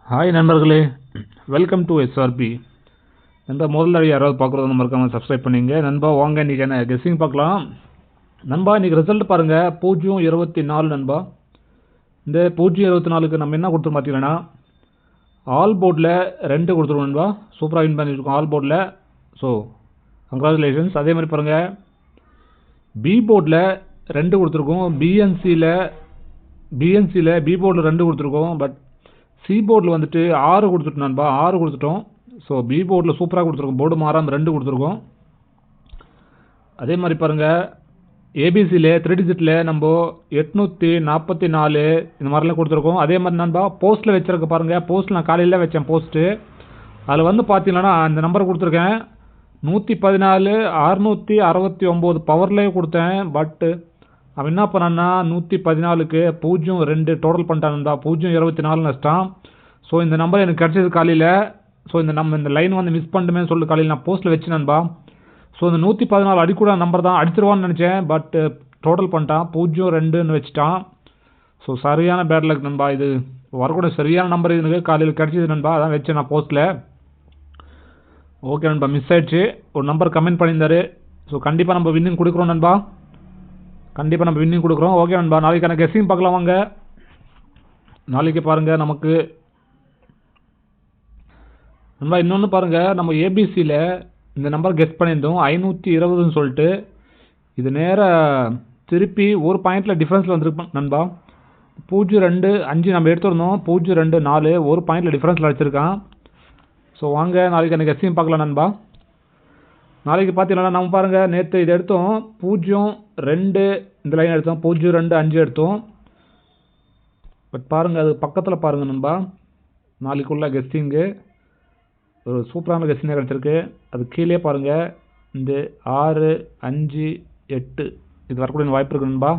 Hi நண்பர்களே, welcome to SRP. நண்பா முதல்ல யாராவது பார்க்குறது மறக்காமல் சப்ஸ்கிரைப் பண்ணிங்க. நண்பா வாங்க இன்றைக்கி என்ன கெஸ்ஸிங் பார்க்கலாம். நண்பா இன்றைக்கி ரிசல்ட் பாருங்கள், 0-24 நண்பா. இந்த 0-24க்கு நம்ம என்ன கொடுத்துருவோம் பார்த்தீங்கன்னா, ஆல் போர்டில் 2 கொடுத்துருவோம் நண்பா. சூப்பராக வின் பண்ணியிருக்கோம் ஆல் போர்டில். So congratulations. அதே மாதிரி பாருங்கள், பி போர்டில் 2 கொடுத்துருக்கோம். பிஎன்சியில் பி போர்டில் 2 கொடுத்துருக்கோம். பட் சி போர்டில் வந்துட்டு 6 கொடுத்துட்டோம் நண்பா. 6 கொடுத்துட்டோம். ஸோ பி போர்டில் சூப்பராக கொடுத்துருக்கோம். போர்டு மாறாமல் 2 கொடுத்துருக்கோம். அதே மாதிரி பாருங்கள், ஏபிசியில் 3 டிஜிட்டில் நம்ம 844 இந்த மாதிரிலாம் கொடுத்துருக்கோம். அதே மாதிரி நண்பா போஸ்ட்டில் வச்சுருக்க பாருங்கள். போஸ்ட்டில் நான் காலையில் வச்சேன் போஸ்ட்டு. அதில் வந்து பார்த்தீங்கன்னா அந்த நம்பர் கொடுத்துருக்கேன் 114 669 பவர்லேயே கொடுத்தேன். பட்டு அவன் என்ன பண்ணான்னா 114க்கு 0-2 டோட்டல் பண்ணிட்டான். 0-24 நஷ்டம். ஸோ இந்த நம்பர் எனக்கு கிடச்சது காலையில். ஸோ இந்த லைன் வந்து மிஸ் பண்ணிட்டுமே சொல்லி காலையில் நான் போஸ்ட்டில் வச்சு நண்பா. ஸோ இந்த 114 அடிக்கூட நம்பர் தான், அடிச்சிருவான்னு நினச்சேன். பட் டோட்டல் பண்ணிட்டான் 0-2ன்னு வச்சுட்டான். ஸோ சரியான பேட் லக் நண்பா. இது வரக்கூட சரியான நம்பர் எனக்கு காலையில் கிடச்சிது நண்பா. அதான் வச்சேன் நான் போஸ்ட்டில். ஓகே நண்பா, மிஸ் ஆயிடுச்சு. ஒரு நம்பர் கமெண்ட் பண்ணியிருந்தாரு. ஸோ கண்டிப்பாக நம்ம வின்னிங் கொடுக்குறோம் நண்பா. கண்டிப்பாக நம்ம வின்னிங் கொடுக்குறோம். ஓகே நண்பா, நாளைக்கு எனக்கு கெஸ்ஸிங் பார்க்கலாம் வாங்க. நாளைக்கு பாருங்கள் நமக்கு நண்பா இன்னொன்று பாருங்கள், நம்ம ஏபிசியில் இந்த நம்பர் கெஸ் பண்ணியிருந்தோம் 520ன்னு சொல்லிட்டு. இது நேராக திருப்பி ஒரு பாயிண்டில் டிஃப்ரென்ஸில் வந்துருக்கு நண்பா. 0-2-5 நம்ம எடுத்துருந்தோம். 0-2-4 ஒரு பாயிண்டில் டிஃப்ரென்ஸில் அடிச்சிருக்கான். ஸோ வாங்க நாளைக்கு எனக்கு கெஸ்ஸிங் பார்க்கலாம் நண்பா. நாளைக்கு பார்த்தீங்கன்னா நம்ம பாருங்கள், நேற்று இது எடுத்தோம் 0-2 இந்த லைன் எடுத்தோம். 0-2-5 எடுத்தோம். பட் பாருங்கள் அது பக்கத்தில் பாருங்கள் நண்பா. நாளைக்குள்ள கெஸ்ஸிங்கு ஒரு சூப்பரான கெஸ்ஸிங்காக கிடச்சிருக்கு. அது கீழே பாருங்கள், இந்த 6-5-8 இது வரக்கூடிய வாய்ப்பு இருக்குது நண்பா.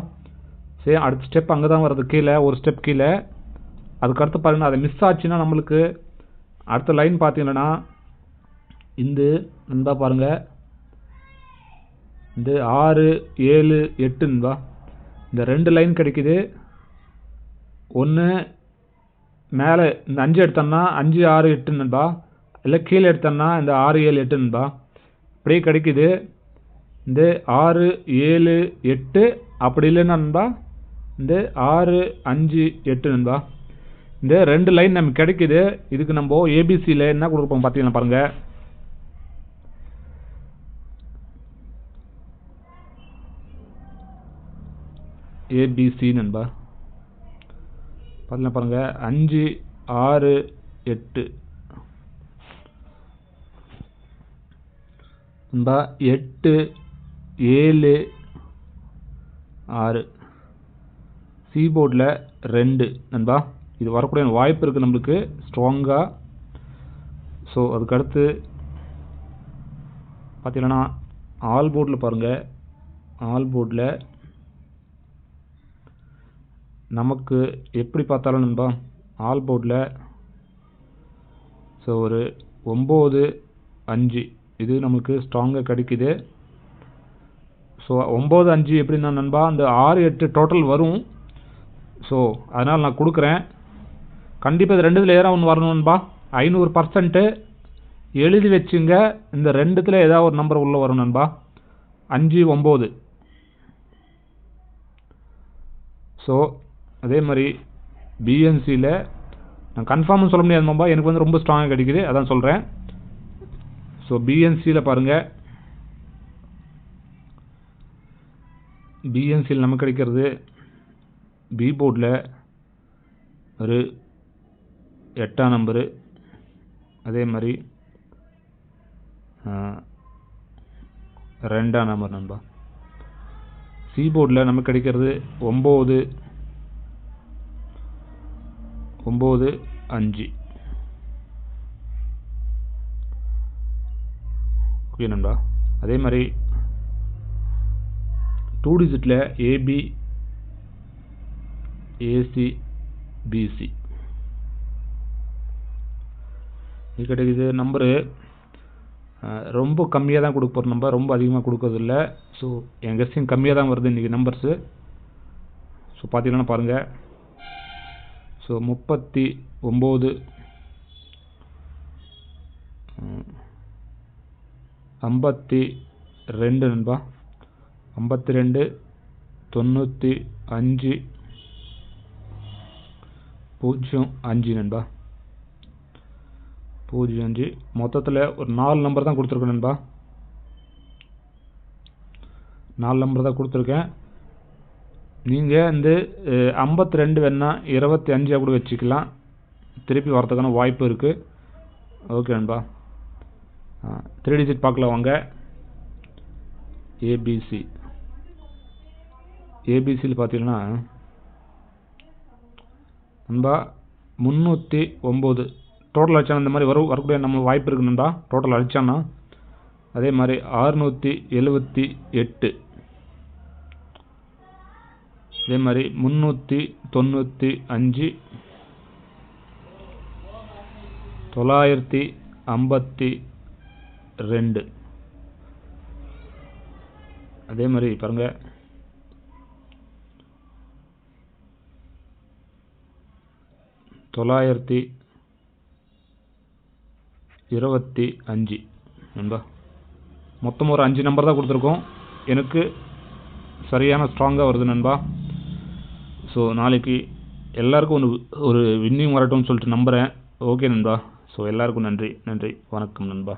சரி, அடுத்த ஸ்டெப் அங்கே தான் வருது, கீழே ஒரு ஸ்டெப் கீழே. அதுக்கடுத்து பாருங்கள், அதை மிஸ் ஆச்சுன்னா நம்மளுக்கு அடுத்த லைன் பார்த்தீங்கன்னா இந்த நண்பா பாருங்கள், இந்த 6-7-8 நண்பா. இந்த 2 லைன் கிடைக்குது. ஒன்று மேலே இந்த 5 எடுத்தோம்னா 5-6-8 நண்பா. இல்லை கீழே எடுத்தோம்னா இந்த 6-7-8 நண்பா. அப்படியே கிடைக்குது. இந்த 6-7-8 அப்படி இல்லைன்னா நண்பா இந்த 6-5-8 நண்பா. இந்த 2 லைன் நமக்கு கிடைக்குது. இதுக்கு நம்ம ஏபிசியில் என்ன கொடுப்போம் பார்த்தீங்கன்னா பாருங்கள், ஏபிசி நண்பா. பார்த்தீங்கன்னா பாருங்கள் 5-6-8 நண்பா. 8-7-6 சி போர்டில் 2 நண்பா. இது வரக்கூடிய வாய்ப்பு இருக்குது நம்மளுக்கு ஸ்ட்ராங்காக. ஸோ அதுக்கடுத்து பார்த்தீங்கன்னா ஆல் போர்டில் பாருங்கள், ஆல் போர்டில் நமக்கு எப்படி பார்த்தாலும் நண்பா ஆல் போர்டில் ஸோ ஒரு 9-5 இது நமக்கு ஸ்ட்ராங்காக கிடைக்குது. ஸோ 9-5 எப்படின்னா நண்பா அந்த 6-8 டோட்டல் வரும். ஸோ அதனால் நான் கொடுக்குறேன். கண்டிப்பாக இது 2ல் ஏதாவது ஒன்று வரணும் நண்பா. 500% எழுதி வச்சுங்க. இந்த 2த்தில் ஏதாவது ஒரு நம்பர் உள்ளே வரும் நண்பா. 5-9. ஸோ அதே மாதிரி பிஎன்சியில் நான் கன்ஃபார்ம்னு சொல்ல முடியாது நண்பா, எனக்கு வந்து ரொம்ப ஸ்ட்ராங்காக கிடைக்குது, அதான் சொல்கிறேன். ஸோ பிஎன்சியில் பாருங்கள், பிஎன்சியில் நமக்கு கிடைக்கிறது பி போர்டில் ஒரு 8ஆம் நம்பரு. அதே மாதிரி 2ஆம் நம்பர் நண்பா. சி போர்டில் நமக்கு கிடைக்கிறது 9-5. ஓகே நண்பா. அதே மாதிரி 2 டிஜிட்டில் ஏபி ஏசி பிசி இது கிடைக்குது. நம்பரு ரொம்ப கம்மியாக தான் கொடுக்க போகிற நம்பர், ரொம்ப அதிகமாக கொடுக்கறதில்ல. ஸோ என் கெஸ்ஸிங் கம்மியாக தான் வருது இன்றைக்கி நம்பர்ஸு. ஸோ பார்த்தீங்கன்னா பாருங்கள், ஸோ 39 52 நண்பா. 52 95 05 நண்பா. 05 மொத்தத்தில் ஒரு 4 நம்பர் தான் கொடுத்துருக்கேன் நண்பா. 4 நம்பர் தான் கொடுத்துருக்கேன். நீங்கள் இந்த 52 வேணா 25 கூட வச்சுக்கலாம். திருப்பி வரதுக்கான வாய்ப்பு இருக்குது. ஓகே நண்பா. 3 டிஜிட் பார்க்கலாம் வாங்க. ஏபிசியில் பார்த்தீங்கன்னா நண்பா 309 டோட்டல் அடிச்சானா இந்த மாதிரி வரக்கூடிய நம்ம வாய்ப்பு இருக்குது நண்பா. டோட்டல் அடிச்சானா அதே மாதிரி 678 அதே மாதிரி 395 952 அதே மாதிரி பாருங்க 925 நண்பா. மொத்தம் ஒரு 5 நம்பர் தான் கொடுத்துருக்கோம். எனக்கு சரியான ஸ்ட்ராங்காக வருது நண்பா. ஸோ நாளைக்கு எல்லாருக்கும் ஒரு வின்னிங் வரட்டும்னு சொல்லிட்டு நம்புகிறேன். ஓகே நண்பா. ஸோ எல்லாருக்கும் நன்றி வணக்கம் நண்பா.